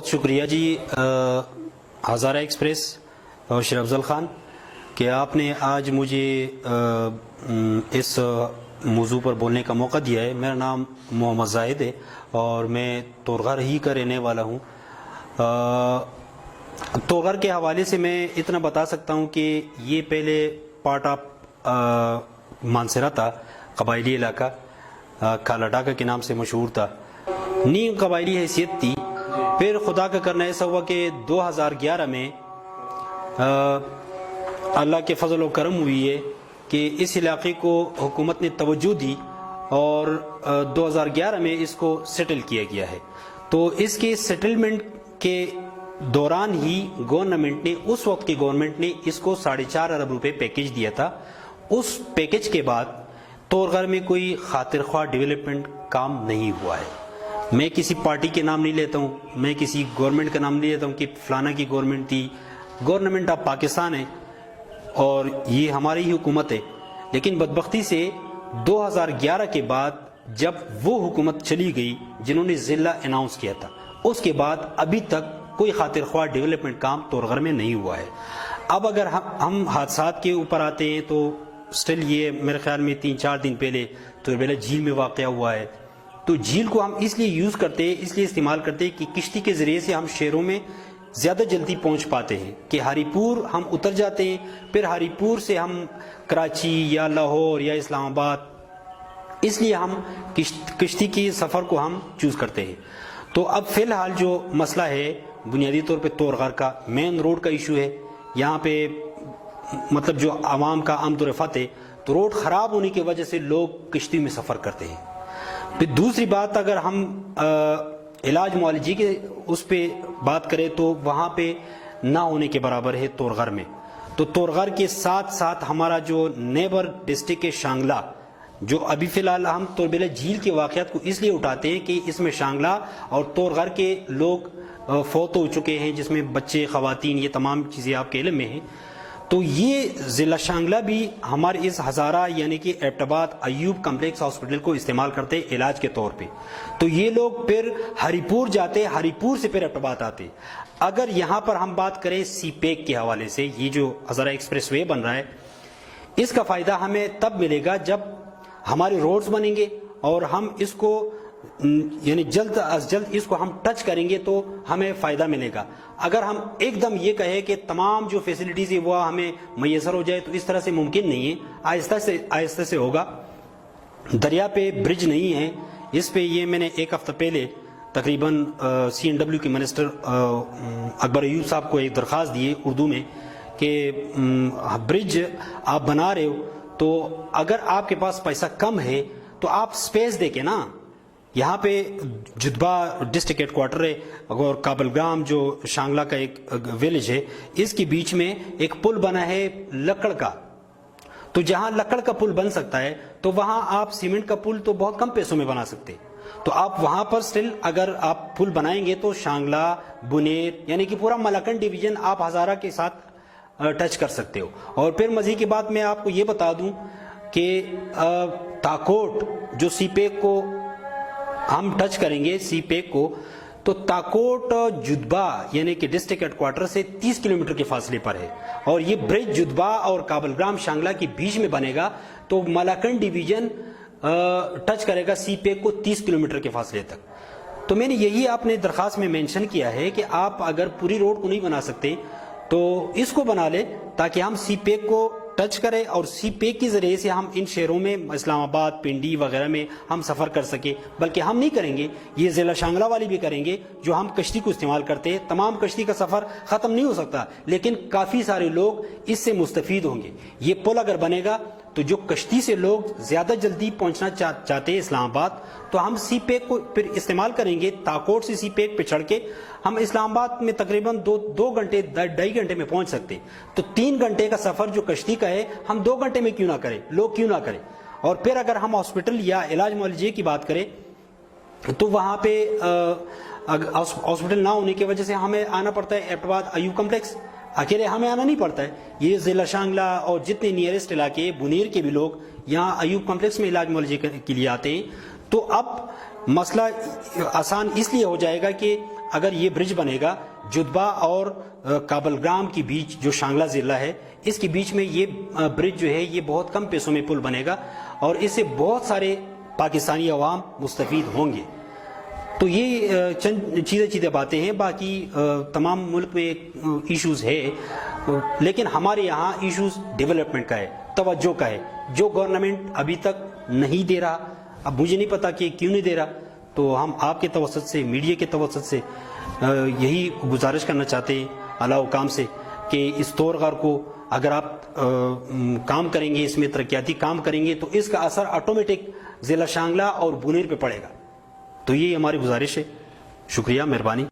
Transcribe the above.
بہت شکریہ جی ہزارہ ایکسپریس اور شیر افضل خان کہ آپ نے آج مجھے اس موضوع پر بولنے کا موقع دیا ہے۔ میرا نام محمد زاہد ہے اور میں تورغر ہی کا رہنے والا ہوں۔ تورغر کے حوالے سے میں اتنا بتا سکتا ہوں کہ یہ پہلے پارٹ آف مانسرا تھا، قبائلی علاقہ کالا ڈاکا کے نام سے مشہور تھا، نیم قبائلی حیثیت تھی۔ پھر خدا کا کرنا ایسا ہوا کہ 2011 میں اللہ کے فضل و کرم ہوئی ہے کہ اس علاقے کو حکومت نے توجہ دی اور 2011 میں اس کو سیٹل کیا گیا ہے۔ تو اس کے سیٹلمنٹ کے دوران ہی گورنمنٹ نے، اس وقت کی گورنمنٹ نے اس کو 4.5 ارب روپے پیکج دیا تھا۔ اس پیکج کے بعد تورغر میں کوئی خاطر خواہ ڈیولپمنٹ کام نہیں ہوا ہے۔ میں کسی پارٹی کے نام نہیں لیتا ہوں، میں کسی گورنمنٹ کا نام نہیں لیتا ہوں کہ فلانا کی گورنمنٹ تھی۔ گورنمنٹ آف پاکستان ہے اور یہ ہماری ہی حکومت ہے، لیکن بدبختی سے 2011 کے بعد جب وہ حکومت چلی گئی جنہوں نے ضلع اناؤنس کیا تھا، اس کے بعد ابھی تک کوئی خاطر خواہ ڈیولپمنٹ کام تورغر میں نہیں ہوا ہے۔ اب اگر ہم حادثات کے اوپر آتے ہیں تو سٹل یہ میرے خیال میں 3-4 دن پہلے توربیلا جھیل میں واقعہ ہوا ہے۔ تو جھیل کو ہم اس لیے یوز کرتے ہیں، اس لیے استعمال کرتے ہیں کہ کشتی کے ذریعے سے ہم شہروں میں زیادہ جلدی پہنچ پاتے ہیں، کہ ہری پور ہم اتر جاتے ہیں، پھر ہری پور سے ہم کراچی یا لاہور یا اسلام آباد، اس لیے ہم کشتی کی سفر کو ہم چوز کرتے ہیں۔ تو اب فی الحال جو مسئلہ ہے بنیادی طور پہ تورغر کا مین روڈ کا ایشو ہے۔ یہاں پہ مطلب جو عوام کا آمد و رفت ہے، تو روڈ خراب ہونے کی وجہ سے لوگ کشتی میں سفر کرتے ہیں۔ پھر دوسری بات، اگر ہم علاج معالجی کے اس پہ بات کریں تو وہاں پہ نہ ہونے کے برابر ہے تورغر میں۔ تو تورغر کے ساتھ ساتھ ہمارا جو نیبر ڈسٹرکٹ ہے شانگلہ، جو ابھی فی الحال ہم توربیلا جھیل کے واقعات کو اس لیے اٹھاتے ہیں کہ اس میں شانگلہ اور تورغر کے لوگ فوت ہو چکے ہیں، جس میں بچے، خواتین، یہ تمام چیزیں آپ کے علم میں ہیں۔ تو یہ ضلع شانگلہ بھی ہمارے اس ہزارہ یعنی کہ ایبٹ آباد ایوب کمپلیکس ہاسپٹل کو استعمال کرتے علاج کے طور پہ۔ تو یہ لوگ پھر ہری پور جاتے، ہری پور سے پھر ایبٹ آباد آتے۔ اگر یہاں پر ہم بات کریں سی پیک کے حوالے سے، یہ جو ہزارہ ایکسپریس وے بن رہا ہے، اس کا فائدہ ہمیں تب ملے گا جب ہمارے روڈز بنیں گے اور ہم اس کو یعنی جلد از جلد اس کو ہم ٹچ کریں گے تو ہمیں فائدہ ملے گا۔ اگر ہم ایک دم یہ کہیں کہ تمام جو فیسلٹیز ہے وہ ہمیں میسر ہو جائے تو اس طرح سے ممکن نہیں ہے، آہستہ سے ہوگا۔ دریا پہ برج نہیں ہے، اس پہ یہ میں نے ایک ہفتہ پہلے تقریباً CNW کے منسٹر اکبر ایوب صاحب کو ایک درخواست دی ہے اردو میں کہ برج آپ بنا رہے ہو تو اگر آپ کے پاس پیسہ کم ہے تو آپ سپیس دے کے نا، یہاں پہ جدبا ڈسٹرکٹ ہیڈ کوارٹر ہے اور کابل گرام جو شانگلہ کا ایک ویلیج ہے، اس کے بیچ میں ایک پل بنا ہے لکڑ کا۔ تو جہاں لکڑ کا پل بن سکتا ہے تو وہاں آپ سیمنٹ کا پل تو بہت کم پیسوں میں بنا سکتے ہیں۔ تو آپ وہاں پر سٹل اگر آپ پل بنائیں گے تو شانگلہ، بنیر یعنی کہ پورا ملاکنڈ ڈویژن آپ ہزارہ کے ساتھ ٹچ کر سکتے ہو۔ اور پھر مزید کی بات میں آپ کو یہ بتا دوں کہ تاکوٹ جو سی پیک کو ہم ٹچ کریں گے، سی پیک کو، تو تاکوٹ جدبا یعنی کہ ڈسٹرکٹ ہیڈ کوارٹر سے 30 کلومیٹر کے فاصلے پر ہے، اور یہ برج جدبا اور کابل گرام شانگلہ کے بیچ میں بنے گا تو ملاکنڈ ڈویژن ٹچ کرے گا سی پیک کو 30 کلومیٹر کے فاصلے تک۔ تو میں نے یہی آپ نے درخواست میں مینشن کیا ہے کہ آپ اگر پوری روڈ کو نہیں بنا سکتے تو اس کو بنا لے تاکہ ہم سی پیک کو ٹچ کریں اور سی پیک کے ذریعے سے ہم ان شہروں میں اسلام آباد، پنڈی وغیرہ میں ہم سفر کر سکیں۔ بلکہ ہم نہیں کریں گے، یہ ضلع شانگلہ والی بھی کریں گے جو ہم کشتی کو استعمال کرتے ہیں۔ تمام کشتی کا سفر ختم نہیں ہو سکتا لیکن کافی سارے لوگ اس سے مستفید ہوں گے۔ یہ پل اگر بنے گا تو جو کشتی سے لوگ زیادہ جلدی پہنچنا چاہتے ہیں اسلام آباد، تو ہم سی پیک کو پھر استعمال کریں گے۔ تاکوٹ سے سی پیک پہ چڑھ کے ہم اسلام آباد میں تقریباً 2 گھنٹے 2.5 گھنٹے میں پہنچ سکتے ہیں۔ تو 3 گھنٹے کا سفر جو کشتی کا ہے ہم 2 گھنٹے میں کیوں نہ کریں، لوگ کیوں نہ کریں۔ اور پھر اگر ہم ہاسپٹل یا علاج معالجے کی بات کریں تو وہاں پہ ہاسپٹل نہ ہونے کی وجہ سے ہمیں آنا پڑتا ہے ایبٹ آباد ایوب کمپلیکس۔ اکیلے ہمیں آنا نہیں پڑتا ہے، یہ ضلع شانگلہ اور جتنے نیئرسٹ علاقے بنیر کے بھی لوگ یہاں ایوب کمپلیکس میں علاج معالجے کے لیے آتے ہیں۔ تو اب مسئلہ آسان اس لیے ہو جائے گا کہ اگر یہ برج بنے گا جدبا اور کابل گرام کے بیچ جو شانگلہ ضلع ہے اس کے بیچ میں یہ برج جو ہے یہ بہت کم پیسوں میں پل بنے گا اور اس سے بہت سارے پاکستانی عوام مستفید ہوں گے. تو یہ چند چیزیں باتیں ہیں. باقی تمام ملک میں ایشوز ہے لیکن ہمارے یہاں ایشوز ڈیولپمنٹ کا ہے, توجہ کا ہے, جو گورنمنٹ ابھی تک نہیں دے رہا. اب مجھے نہیں پتا کہ کیوں نہیں دے رہا, تو ہم آپ کے توسط سے, میڈیا کے توسط سے یہی گزارش کرنا چاہتے ہیں اعلیٰ حکام سے کہ اس طور غار کو اگر آپ کام کریں گے, اس میں ترقیاتی کام کریں گے تو اس کا اثر آٹومیٹک ضلع شانگلہ اور بونیر پہ پڑے گا. تو یہ ہماری گزارش ہے. شکریہ, مہربانی.